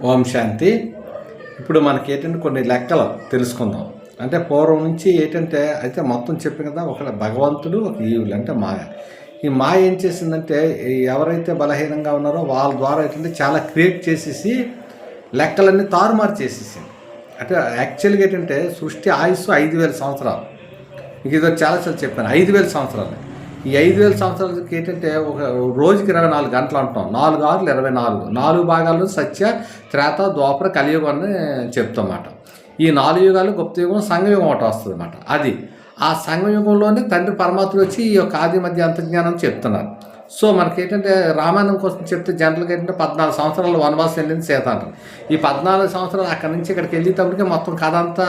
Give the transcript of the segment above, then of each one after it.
ఓం శాంతి. ఇప్పుడు మనకి ఏంటంటే కొన్ని లెక్కలు తెలుసుకుందాం. అంటే పూర్వం నుంచి ఏంటంటే అయితే మొత్తం చెప్పి కదా, ఒక భగవంతుడు, ఒక ఈవులు అంటే మాయ. ఈ మాయ ఏం చేసిందంటే ఎవరైతే బలహీనంగా ఉన్నారో వాళ్ళ ద్వారా ఏంటంటే చాలా క్రియేట్ చేసేసి లెక్కలన్నీ తారుమారు చేసేసింది. అంటే యాక్చువల్గా ఏంటంటే సృష్టి ఆయుస్సు 5,000 సంవత్సరాలు. మీకు ఇదో చాలాసార్లు చెప్పాను, 5,000 సంవత్సరాలు. ఈ 5,000 సంవత్సరాలకి ఏంటంటే ఒక రోజుకి 24 గంటలు అంటాం. 4 6 24, 4 భాగాల్లో సత్య, త్రేత, ద్వాపర, కలియుగం అని చెప్తామాట. ఈ 4 యుగాలు గుప్తయుగం, సంఘయుగం ఒకటి వస్తుంది అన్నమాట. అది ఆ సంఘయుగంలోనే తండ్రి పరమాత్ముడు వచ్చి ఈ యొక్క ఆది మధ్య అంతర్జ్ఞానం చెప్తున్నారు. సో మనకేంటంటే రామాయణం కోసం చెప్తే జనరల్గా ఏంటంటే 14 సంవత్సరాలు వనవాసం వెళ్ళింది సీత అంటారు. ఈ 14 సంవత్సరాలు అక్కడి నుంచి ఇక్కడికి వెళ్ళేటప్పటికే మొత్తం కథ అంతా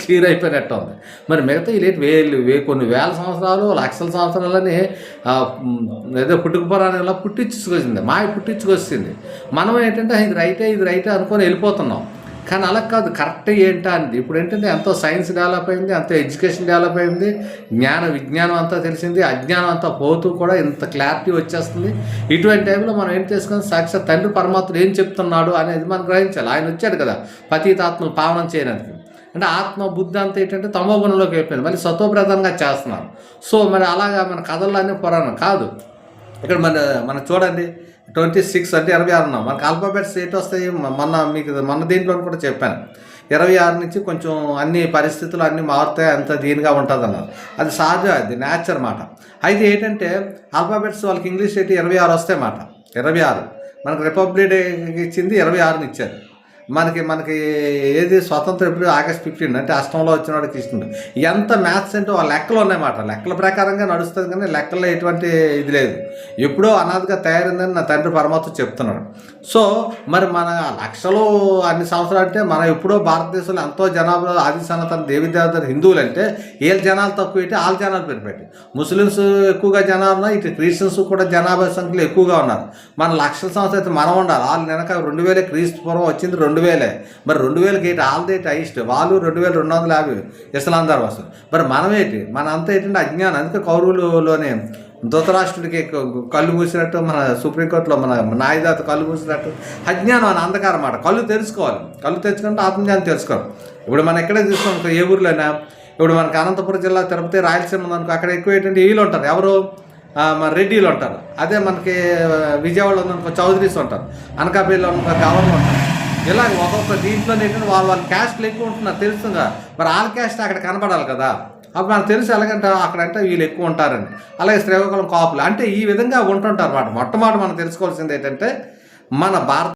క్లియర్ అయిపోయినట్టు ఉంది. మరి మిగతా ఇలాంటి కొన్ని వేల సంవత్సరాలు, లక్షల సంవత్సరాలని ఏదో పుట్టుకుపురాణంలో పుట్టించుకొచ్చింది, మాయ పుట్టించుకొచ్చింది. మనం ఏంటంటే ఇది రైటే అనుకొని వెళ్ళిపోతున్నాం. కానీ అలా కాదు, కరెక్ట్ ఏంటా అనేది. ఇప్పుడు ఏంటంటే ఎంతో సైన్స్ డెవలప్ అయింది, ఎంతో ఎడ్యుకేషన్ డెవలప్ అయింది, విజ్ఞానం అంతా తెలిసింది, అజ్ఞానం అంతా పోతూ కూడా ఇంత క్లారిటీ వచ్చేస్తుంది. ఇటువంటి టైంలో మనం ఏం చేసుకుని సాక్షాత్ తండ్రి పరమాత్ముడు ఏం చెప్తున్నాడు అనేది మనం గ్రహించాలి. ఆయన వచ్చాడు కదా పతితాత్మను పావనం చేయడానికి. అంటే ఆత్మ బుద్ధి అంతా ఏంటంటే తమోగుణంలోకి అయిపోయింది, మళ్ళీ సత్వప్రదంగా చేస్తున్నారు. సో మరి అలాగా మన కథల్లో అన్నీ పురాణం కాదు. ఇక్కడ మన చూడండి 26 అంటే 26 ఉన్నాం. మనకు ఆల్ఫాబెట్స్ ఏంటి వస్తాయి, మొన్న దీంట్లో కూడా చెప్పాను. 26 నుంచి కొంచెం అన్ని పరిస్థితులు అన్నీ మారుతాయి, అంత దీనిగా ఉంటుంది అన్నారు. అది సహజం, అది నేచర్ మాట. అయితే ఏంటంటే ఆల్ఫాబెట్స్ వాళ్ళకి ఇంగ్లీష్ ఏంటి 26 వస్తాయి మాట. 26 మనకు రిపబ్లిక్ డే ఇచ్చింది 26ని ఇచ్చారు. మనకి ఏది స్వతంత్రం ఎప్పుడు ఆగస్ట్ 15 అంటే అష్టంలో వచ్చిన వాడికి ఇస్తుంది. ఎంత మ్యాథ్స్ అంటే ఆ లెక్కలు ఉన్నాయన్నమాట. లెక్కల ప్రకారంగా నడుస్తుంది, కానీ లెక్కల్లో ఎటువంటి ఇది లేదు. ఎప్పుడో అనాదిగా తయారైందని నా తండ్రి పరమాత్మ చెప్తున్నాడు. సో మరి మన లక్షలు అన్ని సంవత్సరాలు అంటే మనం ఎప్పుడో భారతదేశంలో ఎంతో జనాభా ఆది సనాతన దేవి దేవతలు హిందువులు అంటే వీళ్ళ జనాలు తక్కువ పెట్టి వాళ్ళ జనాలు పెరిపెట్టి, ముస్లిమ్స్ ఎక్కువగా జనాభా, ఇటు క్రిస్టియన్స్ కూడా జనాభా సంఖ్యలో ఎక్కువగా ఉన్నారు. మన లక్షల సంవత్సరం అయితే మనం ఉండాలి. వాళ్ళు వెనక 2000 క్రీస్తు పూర్వం వచ్చింది 2000. మరి 2000కి ఏంటి వాళ్ళదేంటి హైస్ట్, వాళ్ళు 2250 ఇస్లాం ధర్మం వస్తుంది. మరి మనమేంటి, మన అంతా ఏంటంటే అజ్ఞానం. అందుకే కౌరవులలోనే ధృతరాష్ట్రుడికి కళ్ళు మూసినట్టు, మన సుప్రీంకోర్టులో మన న్యాయదాత కళ్ళు మూసినట్టు అజ్ఞానం అని అంధకారం అన్నమాట. కళ్ళు తెరుచుకోవాలి, కళ్ళు తెరుచుకుంటే ఆత్మజ్ఞానం తెలుసుకోవాలి. ఇప్పుడు మనం ఎక్కడే చూసుకోం, ఏ ఊర్లోనా, ఇప్పుడు మనకి అనంతపురం జిల్లా, తిరుపతి, రాయలసీమ ఉందనుకో, అక్కడ ఎక్కువ ఏంటంటే వీళ్ళు ఉంటారు, ఎవరు మన రెడ్డిలు ఉంటారు. అదే మనకి విజయవాడలో ఉందనుకో చౌదరీస్ ఉంటారు, అనకాపల్లిలో ఉన్న గవర్నర్ ఉంటారు. ఇలా ఒక్కొక్క దీంట్లో ఏంటంటే వాళ్ళ క్యాస్ట్లు ఎక్కువ ఉంటున్నారు తెలుస్తుందా. మరి వాళ్ళ క్యాస్ట్ అక్కడ కనపడాలి కదా. అప్పుడు మనకు తెలుసు ఎలాగంటే అక్కడంటే వీళ్ళు ఎక్కువ ఉంటారని. అలాగే శ్రీకాకుళం కాపులు అంటే ఈ విధంగా ఉంటుంటారు అన్నమాట. మొట్టమొదటి మనం తెలుసుకోవాల్సింది ఏంటంటే మన భారత